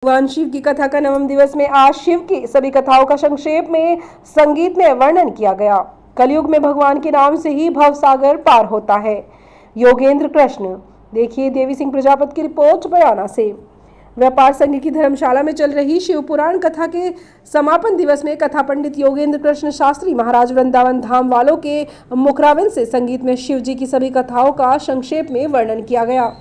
भगवान शिव की कथा का 9वें दिवस में आज शिव की सभी कथाओं का संक्षेप में संगीत में वर्णन किया गया। कलयुग में भगवान के नाम से ही भव सागर पार होता है। योगेंद्र कृष्ण। देखिए देवी सिंह प्रजापति की रिपोर्ट बयाना से। व्यापार संघ की धर्मशाला में चल रही शिव पुराण कथा के समापन दिवस में कथा पंडित योगेंद्र कृष्ण शास्त्री महाराज वृंदावन धाम वालों के मुखराविंद से संगीत में शिव जी की सभी कथाओं का संक्षेप में वर्णन किया गया।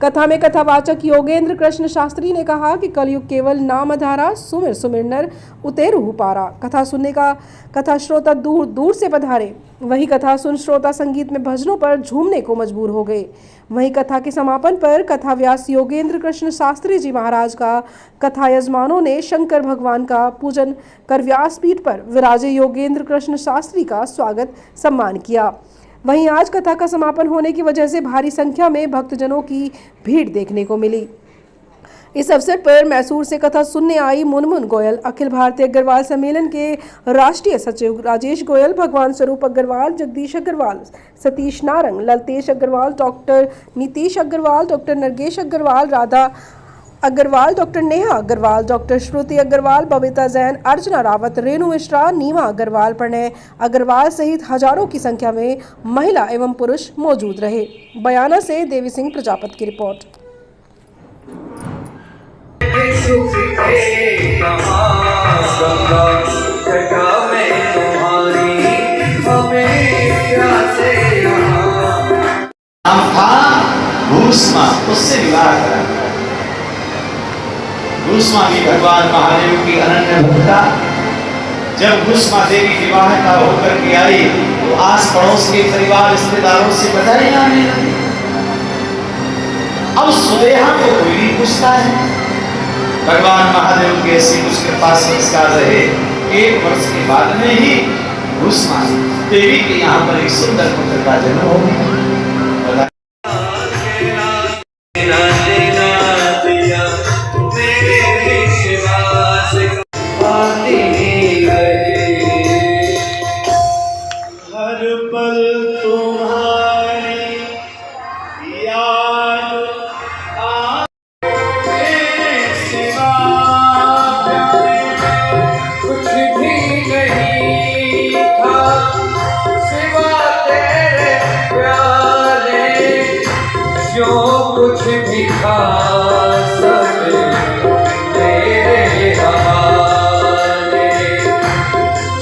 कथा में कथावाचक योगेंद्र कृष्ण शास्त्री ने कहा कि कलयुग केवल नाम अधारा सुमिर सुमिर नर उतेरु पारा। कथा सुनने का कथा श्रोता दूर दूर से पधारे। वही कथा सुन श्रोता संगीत में भजनों पर झूमने को मजबूर हो गए। वही कथा के समापन पर कथा व्यास योगेंद्र कृष्ण शास्त्री जी महाराज का कथा यजमानों ने शंकर भगवान का पूजन कर व्यासपीठ पर विराजे योगेंद्र कृष्ण शास्त्री का स्वागत सम्मान किया। वहीं आज कथा का समापन होने की वजह से भारी संख्या में भक्तजनों की भीड़ देखने को मिली। इस अवसर पर मैसूर से कथा सुनने आई मुनमुन गोयल, अखिल भारतीय अग्रवाल सम्मेलन के राष्ट्रीय सचिव Rajesh Goyal, Bhagwan Swaroop Agarwal, Jagdish Agarwal, Satish Narang, Laltesh Agarwal, doctor Nitish Agarwal, doctor Nargesh Agarwal, Radha Agarwal, doctor Neha Agarwal, doctor Shruti Agarwal, Babita Jain, Archana Rawat, Renu Mishra, Neema Agarwal, Pranay Agarwal सहित हजारों की संख्या में महिला एवं पुरुष मौजूद रहे। बयाना से देवी सिंह प्रजापति की रिपोर्ट। उससे विवाह करा। भूष्मा भी भगवान महादेव की अनन्य भक्ता। जब भूष्मा देवी विवाहिता होकर के आई तो आस पड़ोस के परिवार रिश्तेदारों से बधाई आने लगी। अब सुदेहा को कोई नहीं पूछता है। भगवान महादेव की ऐसी कुछ कृपा संस्कार रहे। 1 वर्ष के बाद में ही भूष्मा देवी के यहाँ पर एक सुंदर पुत्र का जन्म हो गया। कुछ भी खा सके तेरे हवाले,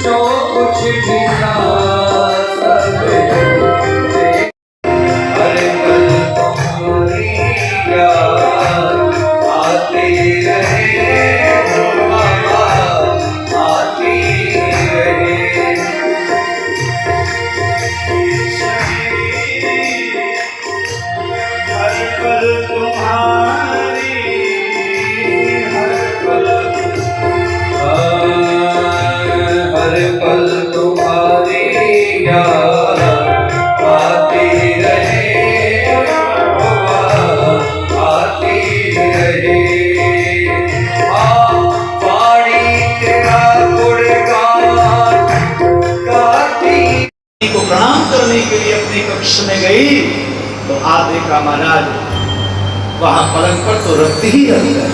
जो कुछ भी खा सके हर पल तुम्हारी याद आती रहे, आती रहे। प्रणाम करने के लिए अपने कक्ष में गई तो आप देखा महाराज वहां पलंग पर तो रखती ही रही है।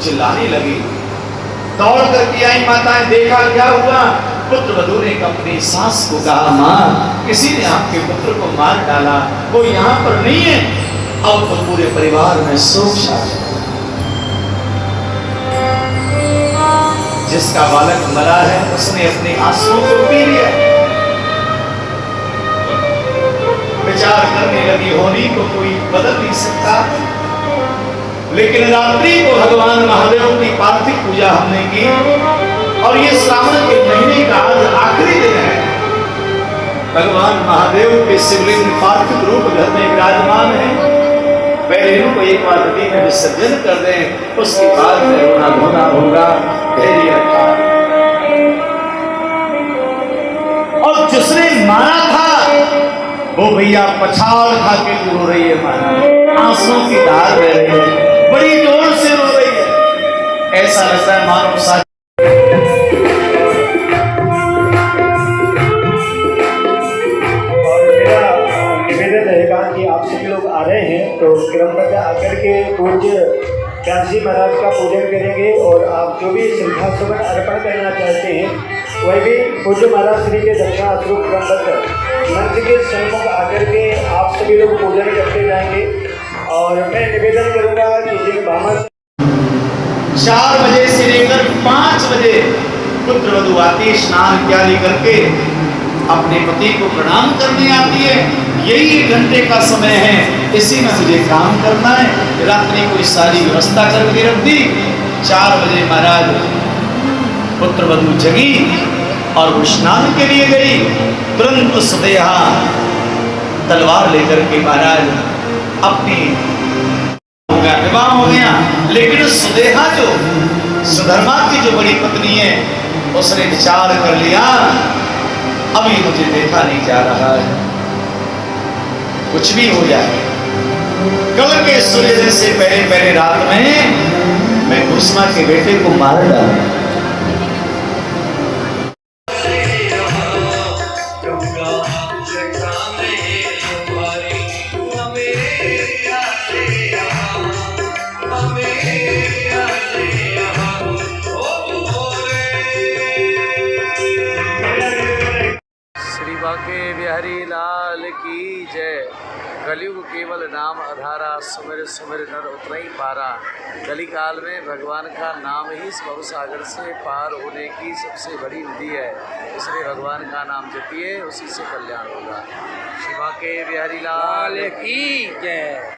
चिल्लाने लगी। दौड़ करके आई माताएं, देखा क्या हुआ। पुत्र वधू ने अपनी सास को कहा, मां किसी ने आपके पुत्र को मार डाला, वो यहाँ पर नहीं है। अब तो पूरे परिवार में शोक छा गया। जिसका बालक मरा है उसने अपने आंसुओं को पी लिया। विचार करने लगी, होनी को कोई बदल नहीं सकता। लेकिन रात्रि को भगवान महादेव की पार्थिव पूजा हमने की और ये श्रावण के महीने का आज आखिरी दिन है। भगवान महादेव के शिवलिंग पार्थिव रूप घर में विराजमान है। पहले इनको एक बार नदी में विसर्जन कर दें, उसके बाद में रोना धोना होगा। और जिसने मारा था वो भैया पछाड़ खा के रो रही है, माना आंसू की धार बह रही है, बड़ी जोर से रो रही है। ऐसा लगता है मानो सा निवेदन रहेगा कि आप सभी लोग आ रहे हैं तो क्रमबद्ध आकर के पूज्य व्यास जी महाराज का पूजन करेंगे और आप जो भी श्रद्धा सुमन अर्पण करना चाहते हैं वह भी पूज्य महाराज श्री के दक्षिणास्वरूप क्रमबद्ध मंच के सम्मुख आकर के आप सभी लोग पूजन करते जाएंगे। और मैं निवेदन करूंगा कि जिन ब्राह्मण 4 बजे से लेकर 5 बजे पुत्र वधू आती स्नान इत्यादि करके अपने पति को प्रणाम करने आती है। यही 1 घंटे का समय है, इसी में मुझे काम करना है। रात्रि को सारी व्यवस्था करके रख दी। 4 बजे महाराज पुत्र वधू जगी और वो स्नान के लिए गई। तुरंत सुदेहा तलवार लेकर के महाराज अपनी हो गया, विवाह हो गया। लेकिन सुदेहा जो सुधर्मा की जो बड़ी पत्नी है उसने विचार कर लिया अभी मुझे देखा नहीं जा रहा है, कुछ भी हो जाए, कल के सूर्य से पहले रात में मैं कुसुमा के बेटे को मार डालूं। श्री बांके बिहारी लाल की जय। कलयुग केवल नाम आधारा, सुमिर सुमिर नर उतरई पारा। कली काल में भगवान का नाम ही इस भवसागर से पार होने की सबसे बड़ी विधि है। इसलिए भगवान का नाम जपिए, उसी से कल्याण होगा। श्री बांके बिहारी लाल की जय।